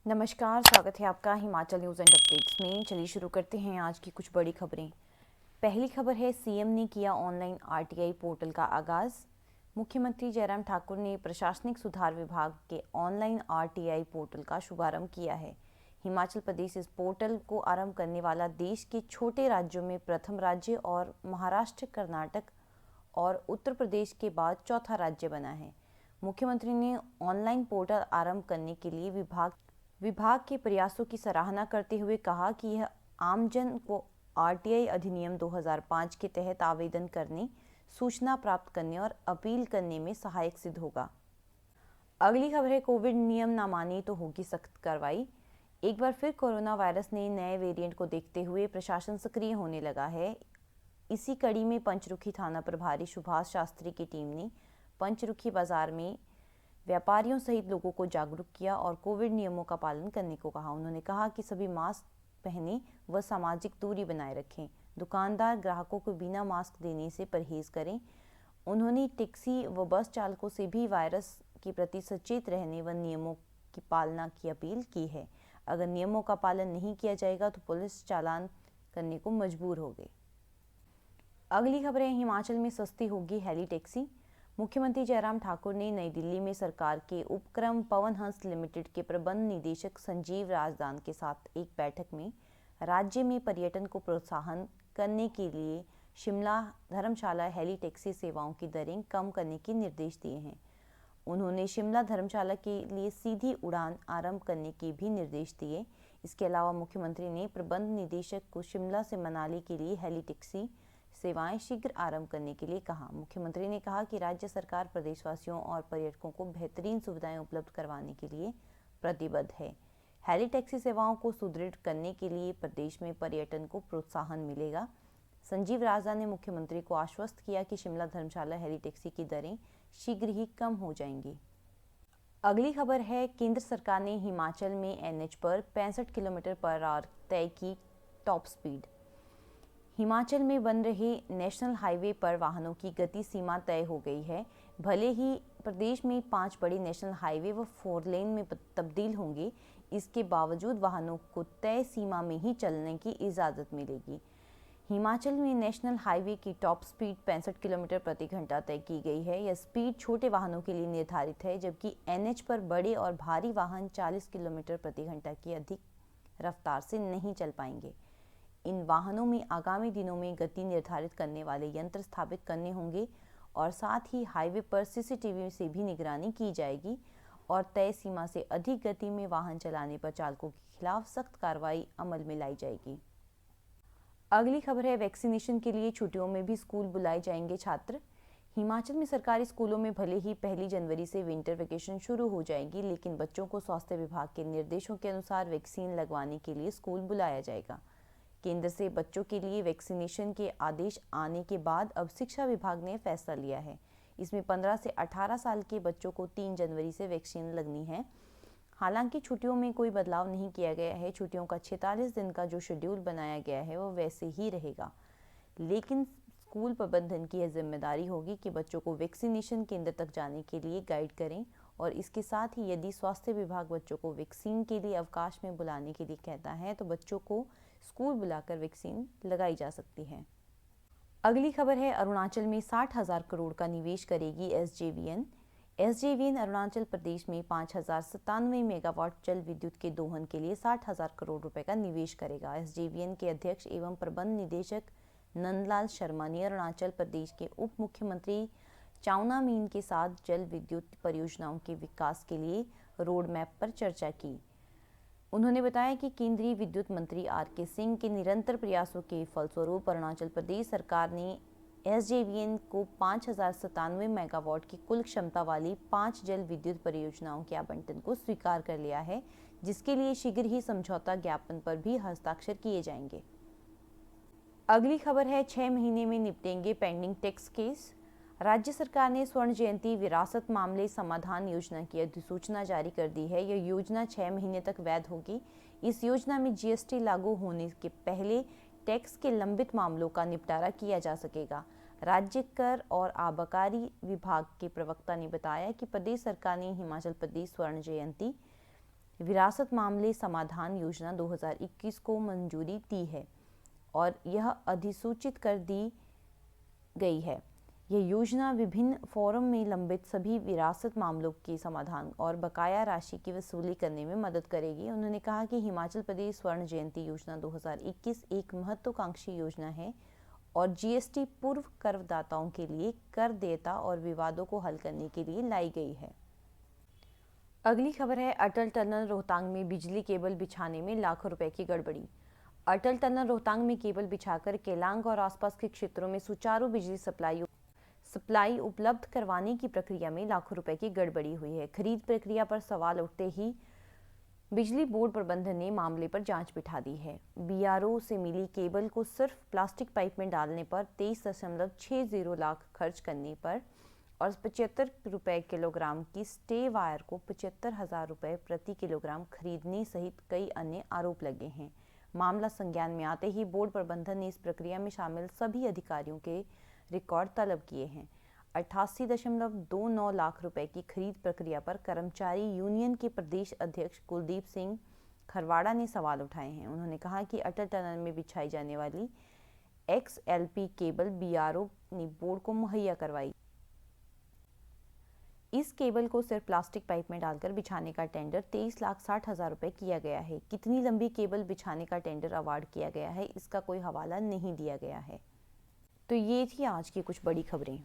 नमस्कार, स्वागत है आपका हिमाचल न्यूज़ एंड अपडेट्स में। चलिए शुरू करते हैं आज की कुछ बड़ी खबरें। पहली खबर है, सीएम ने किया ऑनलाइन आरटीआई पोर्टल का आगाज़। मुख्यमंत्री जयराम ठाकुर ने प्रशासनिक सुधार विभाग के ऑनलाइन आरटीआई पोर्टल का शुभारंभ किया है। हिमाचल प्रदेश इस पोर्टल को आरंभ करने वाला देश के छोटे राज्यों में प्रथम राज्य और महाराष्ट्र, कर्नाटक और उत्तर प्रदेश के बाद चौथा राज्य बना है। मुख्यमंत्री ने ऑनलाइन पोर्टल आरंभ करने के लिए विभाग के प्रयासों की सराहना करते हुए कहा कि यह आमजन को आरटीआई अधिनियम 2005 के तहत आवेदन करने, सूचना प्राप्त करने और अपील करने में सहायक सिद्ध होगा। अगली खबर है, कोविड नियम न माने तो होगी सख्त कार्रवाई। एक बार फिर कोरोना वायरस ने नए वेरिएंट को देखते हुए प्रशासन सक्रिय होने लगा है। इसी कड़ी में पंचरुखी थाना प्रभारी सुभाष शास्त्री की टीम ने पंचरुखी बाजार में व्यापारियों सहित लोगों को जागरूक किया और कोविड नियमों का पालन करने को कहा। उन्होंने कहा कि सभी मास्क पहने व सामाजिक दूरी बनाए रखें। दुकानदार ग्राहकों को बिना मास्क देने से परहेज करें। उन्होंने टैक्सी व बस चालकों से भी वायरस के प्रति सचेत रहने व नियमों की पालना की अपील की है। अगर नियमों का पालन नहीं किया जाएगा तो पुलिस चालान करने को मजबूर होगी। अगली खबर है, हिमाचल में सस्ती होगी हेली टैक्सी। मुख्यमंत्री जयराम ठाकुर ने नई दिल्ली में सरकार के उपक्रम पवन हंस लिमिटेड के प्रबंध निदेशक संजीव राजदान के साथ एक बैठक में राज्य में पर्यटन को प्रोत्साहन करने के लिए शिमला धर्मशाला हेली टैक्सी सेवाओं की दरें कम करने के निर्देश दिए हैं। उन्होंने शिमला धर्मशाला के लिए सीधी उड़ान आरंभ करने के भी निर्देश दिए। इसके अलावा मुख्यमंत्री ने प्रबंध निदेशक को शिमला से मनाली के लिए हेली टैक्सी सेवाएं शीघ्र आरंभ करने के लिए कहा। मुख्यमंत्री ने कहा कि राज्य सरकार प्रदेशवासियों और पर्यटकों को बेहतरीन सुविधाएं उपलब्ध करवाने के लिए प्रतिबद्ध है। हेली टैक्सी सेवाओं को सुदृढ़ करने के लिए प्रदेश में पर्यटन को प्रोत्साहन मिलेगा। संजीव राजा ने मुख्यमंत्री को आश्वस्त किया कि शिमला धर्मशाला हेली टैक्सी की दरें शीघ्र ही कम हो जाएंगी। अगली खबर है, केंद्र सरकार ने हिमाचल में एनएच पर 65 किलोमीटर पर आवर तय की टॉप स्पीड। हिमाचल में बन रहे नेशनल हाईवे पर वाहनों की गति सीमा तय हो गई है। भले ही प्रदेश में 5 बड़े नेशनल हाईवे व 4 लेन में तब्दील होंगे, इसके बावजूद वाहनों को तय सीमा में ही चलने की इजाज़त मिलेगी। हिमाचल में नेशनल हाईवे की टॉप स्पीड 65 किलोमीटर प्रति घंटा तय की गई है। यह स्पीड छोटे वाहनों के लिए निर्धारित है, जबकि एनएच पर बड़े और भारी वाहन 40 किलोमीटर प्रति घंटा की अधिक रफ्तार से नहीं चल पाएंगे। इन वाहनों में आगामी दिनों में गति निर्धारित करने वाले यंत्र स्थापित करने होंगे और साथ ही हाईवे पर सीसीटीवी से भी निगरानी की जाएगी और तय सीमा से अधिक गति में वाहन चलाने पर चालकों के खिलाफ सख्त कार्रवाई अमल में लाई जाएगी। अगली खबर है, वैक्सीनेशन के लिए छुट्टियों में भी स्कूल बुलाए जाएंगे छात्र। हिमाचल में सरकारी स्कूलों में भले ही 1 जनवरी से विंटर वेकेशन शुरू हो जाएगी, लेकिन बच्चों को स्वास्थ्य विभाग के निर्देशों के अनुसार वैक्सीन लगवाने के लिए स्कूल बुलाया जाएगा। केंद्र से बच्चों के लिए वैक्सीनेशन के आदेश आने के बाद अब शिक्षा विभाग ने फैसला लिया है। इसमें 15 से 18 साल के बच्चों को 3 जनवरी से वैक्सीन लगनी है। हालांकि छुट्टियों में कोई बदलाव नहीं किया गया है। छुट्टियों का 46 दिन का जो शेड्यूल बनाया गया है वो वैसे ही रहेगा, लेकिन स्कूल प्रबंधन की यह जिम्मेदारी होगी कि बच्चों को वैक्सीनेशन केंद्र तक जाने के लिए गाइड करें और इसके साथ ही यदि स्वास्थ्य विभाग बच्चों को वैक्सीन के लिए अवकाश में बुलाने के लिए कहता है तो बच्चों को स्कूल बुलाकर वैक्सीन लगाई जा सकती है। अगली खबर है, अरुणाचल में 60,000 करोड़ का निवेश करेगी एसजेवीएन। एसजेवीएन अरुणाचल प्रदेश में 5,097 मेगावाट जल विद्युत के दोहन के लिए 60,000 करोड़ रुपए का निवेश करेगा। एसजेवीएन के अध्यक्ष एवं प्रबंध निदेशक नंदलाल शर्मा ने अरुणाचल प्रदेश के उप मुख्यमंत्री चाउना मीन के साथ जल विद्युत परियोजनाओं के विकास के लिए रोड मैप पर चर्चा की। उन्होंने बताया कि केंद्रीय विद्युत मंत्री आर.के. सिंह के निरंतर प्रयासों के फलस्वरूप अरुणाचल प्रदेश सरकार ने एसजेवीएन को 5,097 मेगावाट की कुल क्षमता वाली 5 जल विद्युत परियोजनाओं के आवंटन को स्वीकार कर लिया है, जिसके लिए शीघ्र ही समझौता ज्ञापन पर भी हस्ताक्षर किए जाएंगे। अगली खबर है, 6 महीने में निपटेंगे पेंडिंग टैक्स केस। राज्य सरकार ने स्वर्ण जयंती विरासत मामले समाधान योजना की अधिसूचना जारी कर दी है। यह योजना 6 महीने तक वैध होगी। इस योजना में जीएसटी लागू होने के पहले टैक्स के लंबित मामलों का निपटारा किया जा सकेगा। राज्य कर और आबकारी विभाग के प्रवक्ता ने बताया कि प्रदेश सरकार ने हिमाचल प्रदेश स्वर्ण जयंती विरासत मामले समाधान योजना 2021 को मंजूरी दी है और यह अधिसूचित कर दी गई है। यह योजना विभिन्न फोरम में लंबित सभी विरासत मामलों के समाधान और बकाया राशि की वसूली करने में मदद करेगी। उन्होंने कहा कि हिमाचल प्रदेश स्वर्ण जयंती योजना 2021 एक महत्वाकांक्षी योजना है और जीएसटी पूर्व करदाताओं के लिए कर देयता और विवादों को हल करने के लिए लाई गई है। अगली खबर है अटल टनल रोहतांग में बिजली केबल बिछाने में लाखों रुपए की गड़बड़ी। अटल टनल रोहतांग में केबल बिछाकर केलांग और आसपास के क्षेत्रों में सुचारू बिजली सप्लाई उपलब्ध करवाने की प्रक्रिया में लाखों रुपए की गड़बड़ी हुई है। खरीद प्रक्रिया पर सवाल उठते ही बिजली बोर्ड प्रबंधन ने मामले पर जांच बिठा दी है। बीआरओ से मिली केबल को सिर्फ प्लास्टिक पाइप में डालने पर 23.60 लाख खर्च करने पर और 75 रुपए किलोग्राम की स्टे वायर को 75,000 रुपए प्रति किलोग्राम खरीदने सहित कई अन्य आरोप लगे हैं। मामला संज्ञान में आते ही बोर्ड प्रबंधन ने इस प्रक्रिया में शामिल सभी अधिकारियों के रिकॉर्ड तलब किए हैं। 88.29 लाख रुपए की खरीद प्रक्रिया पर कर्मचारी यूनियन के प्रदेश अध्यक्ष कुलदीप सिंह खरवाड़ा ने सवाल उठाए हैं। उन्होंने कहा कि अटल टनल में बिछाई जाने वाली XLP केबल बीआरओ ने बोर्ड को मुहैया करवाई। इस केबल को सिर्फ प्लास्टिक पाइप में डालकर बिछाने का टेंडर 23,60,000 रुपए किया गया है। कितनी लंबी केबल बिछाने का टेंडर अवार्ड किया गया है, इसका कोई हवाला नहीं दिया गया है। तो ये थी आज की कुछ बड़ी खबरें।